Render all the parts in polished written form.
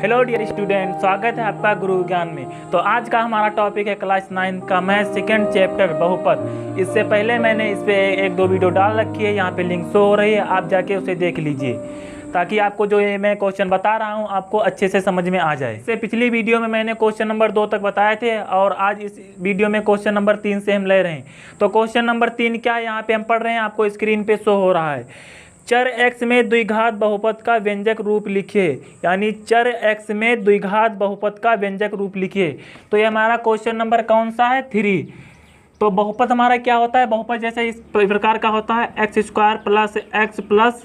Hello dear student, स्वागत है आपका गुरु ज्ञान में। तो आज का हमारा टॉपिक है क्लास 9 का मैथ सेकंड चैप्टर बहुपद। इससे पहले मैंने इस पे एक दो वीडियो डाल रखी है, यहाँ पे लिंक शो हो रही है, आप जाके उसे देख लीजिए ताकि आपको जो ये मैं क्वेश्चन बता रहा हूँ आपको अच्छे से समझ में आ जाए। इससे पिछली वीडियो में मैंने क्वेश्चन नंबर 2 तक बताए थे और आज इस वीडियो में क्वेश्चन नंबर 3 से हम ले रहे हैं। तो क्वेश्चन नंबर 3 क्या है यहाँ पे हम पढ़ रहे हैं, आपको स्क्रीन पे शो हो रहा है। चर x में द्विघात बहुपद का व्यंजक रूप लिखिए, यानी चर x में द्विघात बहुपद का व्यंजक रूप लिखिए। तो ये हमारा क्वेश्चन नंबर कौन सा है, 3। तो बहुपद हमारा क्या होता है, बहुपद जैसे इस प्रकार का होता है x² प्लस x प्लस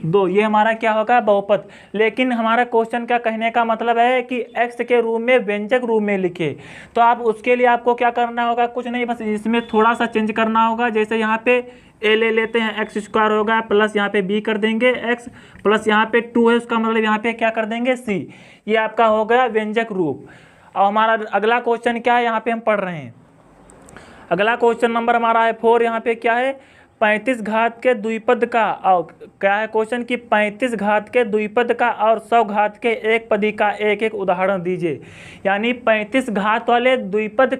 2, ये हमारा क्या होगा बहुपद। लेकिन हमारा क्वेश्चन का कहने का मतलब है कि x के रूप में व्यंजक रूप में लिखे। तो आप उसके लिए आपको क्या करना होगा, कुछ नहीं, बस इसमें थोड़ा सा चेंज करना होगा। जैसे यहाँ पे a ले लेते हैं, x² होगा प्लस यहाँ पे b कर देंगे x प्लस यहाँ पे 2 है, उसका मतलब यहाँ पे क्या कर देंगे c। ये आपका हो गया व्यंजक रूप। और हमारा अगला क्वेश्चन क्या है यहाँ पे हम पढ़ रहे हैं। अगला क्वेश्चन नंबर हमारा है 4। यहाँ पे क्या है, 35 घात के द्विपद का, और क्या है क्वेश्चन की 35 घात के द्विपद का और 100 घात के एक पदी का एक एक उदाहरण दीजिए। यानी 35 घात वाले द्विपद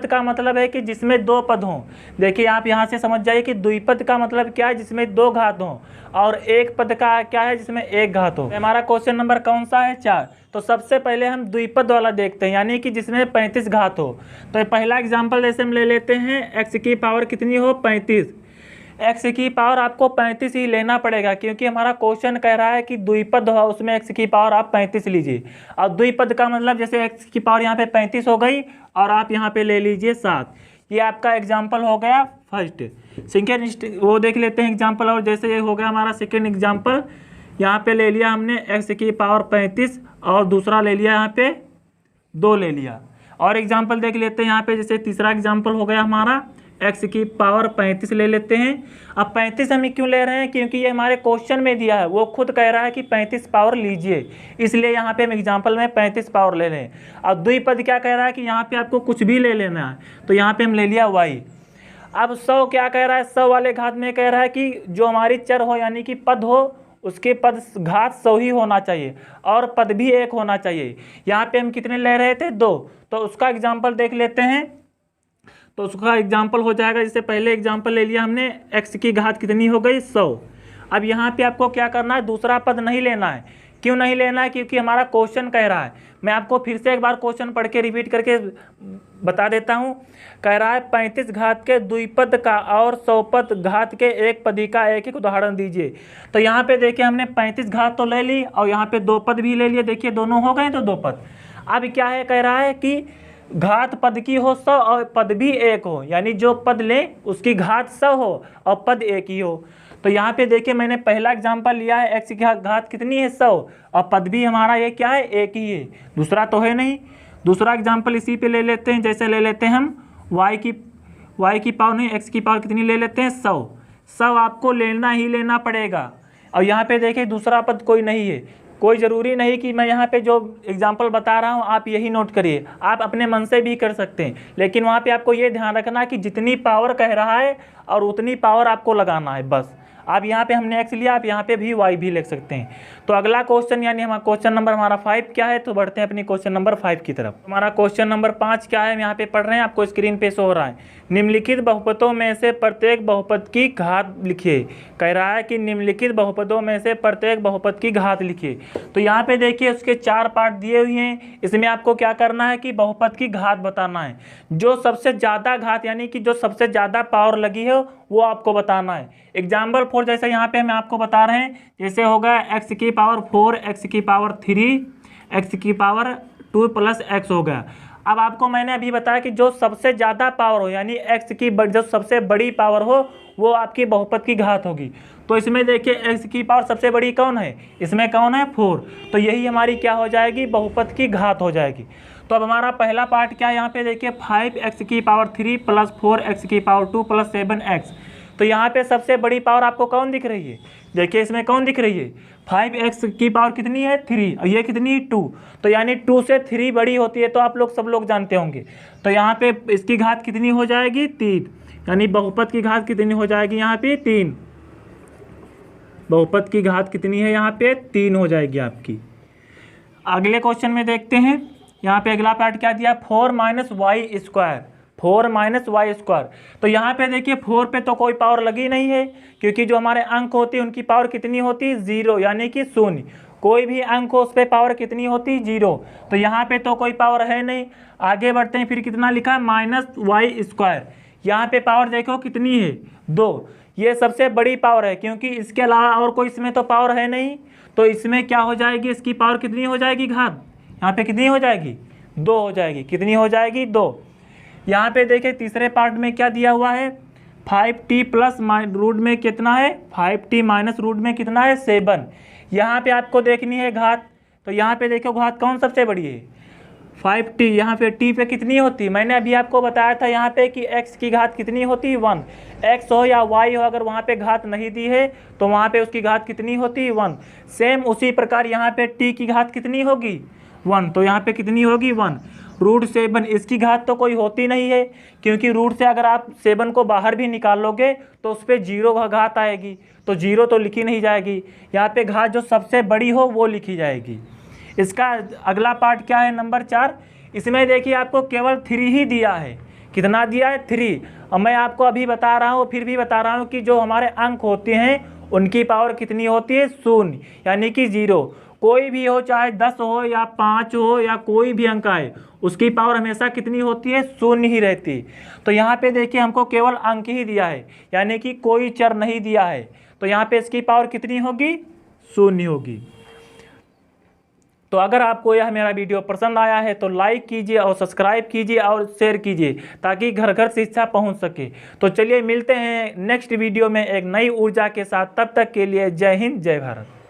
का मतलब है कि जिसमें 2 पद हों। देखिए आप यहाँ से समझ जाइए कि द्विपद का मतलब क्या है, जिसमें 2 घात हों, और एक पद का क्या है, जिसमें 1 घात हो। हमारा क्वेश्चन नंबर कौन सा है, 4। तो सबसे पहले हम द्विपद वाला देखते हैं, यानी कि जिसमें 35 घात हो। तो पहला एग्जाम्पल जैसे हम ले लेते हैं, x की पावर कितनी हो, 35। x की पावर आपको 35 ही लेना पड़ेगा, क्योंकि हमारा क्वेश्चन कह रहा है कि द्विपद हो, उसमें x की पावर आप 35 लीजिए। और द्विपद का मतलब जैसे x की पावर यहाँ पे 35 हो गई और आप यहाँ पे ले लीजिए 7। ये आपका एग्जाम्पल हो गया फर्स्ट। सेकेंड वो देख लेते हैं एग्जाम्पल, और जैसे ये हो गया हमारा सेकेंड एग्जाम्पल। यहाँ पे ले लिया हमने x की पावर 35 और दूसरा ले लिया यहाँ पे 2 ले लिया। और एग्जाम्पल देख लेते हैं यहाँ पे, जैसे तीसरा एग्जाम्पल हो गया हमारा x की पावर 35 ले लेते हैं। अब 35 हम क्यों ले रहे हैं, क्योंकि ये हमारे क्वेश्चन में दिया है, वो खुद कह रहा है कि 35 पावर लीजिए, इसलिए यहाँ पे हम एग्जाम्पल में 35 पावर ले लें। अब द्विपद क्या कह रहा है कि यहाँ पे आपको कुछ भी ले लेना है, तो यहाँ पे हम ले लिया y। अब 100 क्या कह रहा है, 100 वाले घात में कह रहा है कि जो हमारी चर हो यानी कि पद हो, उसके पद घात 100 ही होना चाहिए और पद भी 1 होना चाहिए। यहाँ पे हम कितने ले रहे थे, 2। तो उसका एग्जाम्पल देख लेते हैं। तो उसका एग्जाम्पल हो जाएगा, जैसे पहले एग्जाम्पल ले लिया हमने, x की घात कितनी हो गई, 100। अब यहाँ पे आपको क्या करना है, दूसरा पद नहीं लेना है। क्यों नहीं लेना है, क्योंकि हमारा क्वेश्चन कह रहा है, मैं आपको फिर से एक बार क्वेश्चन पढ़ के रिपीट करके बता देता हूँ। कह रहा है 35 घात के द्विपद का और 100 पद घात के एक पदी का एक एक उदाहरण दीजिए। तो यहाँ पे देखिए हमने 35 घात तो ले ली और यहाँ पे 2 पद भी ले लिए, देखिए दोनों हो गए तो 2 पद। अब क्या है, कह रहा है कि घात पद की हो 100 और पद भी 1 हो, यानी जो पद ले उसकी घात 100 हो और पद 1 ही हो। तो यहाँ पे देखिए मैंने पहला एग्जांपल लिया है, x की घात कितनी है, 100, और पद भी हमारा ये क्या है, 1 ही है, दूसरा तो है नहीं। दूसरा एग्जांपल इसी पे ले लेते हैं, जैसे ले लेते हैं हम y की पावर नहीं, x की पावर कितनी ले लेते हैं, 100 आपको लेना ही लेना पड़ेगा। और यहाँ पे देखिए दूसरा पद कोई नहीं है, कोई ज़रूरी नहीं कि मैं यहाँ पे जो एग्जांपल बता रहा हूँ आप यही नोट करिए, आप अपने मन से भी कर सकते हैं, लेकिन वहाँ पे आपको ये ध्यान रखना कि जितनी पावर कह रहा है और उतनी पावर आपको लगाना है बस। आप यहाँ पे हमने x लिया, आप यहाँ पे भी y भी लिख सकते हैं। तो अगला क्वेश्चन यानी हमारा क्वेश्चन नंबर हमारा 5 क्या है, तो बढ़ते हैं अपनी क्वेश्चन नंबर 5 की तरफ। हमारा क्वेश्चन नंबर 5 क्या है, हम यहाँ पे पढ़ रहे हैं, आपको स्क्रीन पे शो हो रहा है। निम्नलिखित बहुपदों में से प्रत्येक बहुपद की घात लिखिए। कह रहा है कि निम्नलिखित बहुपदों में से प्रत्येक बहुपद की घात लिखिए। तो यहाँ पे देखिए उसके 4 पार्ट दिए हुए हैं, इसमें आपको क्या करना है कि बहुपद की घात बताना है। जो सबसे ज़्यादा घात यानी कि जो सबसे ज़्यादा पावर लगी है वो आपको बताना है। एग्जाम्पल 4 जैसे यहाँ पे हम आपको बता रहे हैं, जैसे होगा x की पावर 4, x की पावर 3, x की पावर 2 प्लस x हो गया। अब आपको मैंने अभी बताया कि जो सबसे ज़्यादा पावर हो यानी x की जो सबसे बड़ी पावर हो वो आपकी बहुपद की घात होगी। तो इसमें देखिए x की पावर सबसे बड़ी कौन है, इसमें कौन है, 4। तो यही हमारी क्या हो जाएगी, बहुपद की घात हो जाएगी। तो अब हमारा पहला पार्ट क्या है, यहाँ पे देखिए 5x की पावर 3 प्लस 4x की पावर 2 प्लस 7x। तो यहाँ पे सबसे बड़ी पावर आपको कौन दिख रही है, देखिए इसमें कौन दिख रही है, 5x की पावर कितनी है, 3, और ये कितनी, 2। तो यानी 2 से 3 बड़ी होती है, तो आप लोग सब लोग जानते होंगे। तो यहाँ पे इसकी घात कितनी हो जाएगी, 3, यानी बहुपद की घात कितनी हो जाएगी यहाँ पे, 3। बहुपद की घात कितनी है यहाँ पे, 3 हो जाएगी आपकी। अगले क्वेश्चन में देखते हैं, यहाँ पे अगला पार्ट क्या दिया, 4 minus Y square, 4 minus Y square. तो यहाँ पे देखिए 4 पे तो कोई पावर लगी नहीं है, क्योंकि जो हमारे अंक होती है उनकी पावर कितनी होती है, 0, यानी कि शून्य। कोई भी अंक हो उस पर पावर कितनी होती है, 0। तो यहाँ पे तो कोई पावर है नहीं। आगे बढ़ते हैं, फिर कितना लिखा है, माइनस वाई स्क्वायर। यहाँ पे पावर देखो कितनी है, 2। ये सबसे बड़ी पावर है, क्योंकि इसके अलावा और कोई इसमें तो पावर है नहीं। तो इसमें क्या हो जाएगी, इसकी पावर कितनी हो जाएगी, घात यहाँ पे कितनी हो जाएगी, 2 हो जाएगी। कितनी हो जाएगी, 2। यहाँ पे देखिए तीसरे पार्ट में क्या दिया हुआ है, 5t प्लस रूट में कितना है, 5t माइनस रूट में कितना है, 7। यहाँ पे आपको देखनी है घात। तो यहाँ पे देखो घात कौन सबसे बड़ी है, 5t। यहाँ पे t पे कितनी होती है, मैंने अभी आपको बताया था यहाँ पे कि x की घात कितनी होती है, 1। x हो या y हो, अगर वहाँ पे घात नहीं दी है तो वहाँ पे उसकी घात कितनी होती है, 1। सेम उसी प्रकार यहाँ पे t की घात कितनी होगी, 1। तो यहाँ पे कितनी होगी, 1। रूट 7, इसकी घात तो कोई होती नहीं है, क्योंकि रूट से अगर आप 7 को बाहर भी निकाल लोगे तो उस पर 0 घात आएगी, तो 0 तो लिखी नहीं जाएगी। यहाँ पे घात जो सबसे बड़ी हो वो लिखी जाएगी। इसका अगला पार्ट क्या है, नंबर 4। इसमें देखिए आपको केवल 3 ही दिया है। कितना दिया है, 3। और मैं आपको अभी बता रहा हूँ, फिर भी बता रहा हूँ कि जो हमारे अंक होते हैं उनकी पावर कितनी होती है, 0, यानी कि 0। कोई भी हो, चाहे 10 हो या 5 हो या कोई भी अंक आए, उसकी पावर हमेशा कितनी होती है, 0 ही रहती। तो यहाँ पे देखिए हमको केवल अंक ही दिया है, यानी कि कोई चर नहीं दिया है। तो यहाँ पे इसकी पावर कितनी होगी, 0 होगी। तो अगर आपको यह मेरा वीडियो पसंद आया है तो लाइक कीजिए और सब्सक्राइब कीजिए और शेयर कीजिए, ताकि घर घर शिक्षा पहुंच सके। तो चलिए मिलते हैं नेक्स्ट वीडियो में एक नई ऊर्जा के साथ। तब तक के लिए जय हिंद, जय भारत।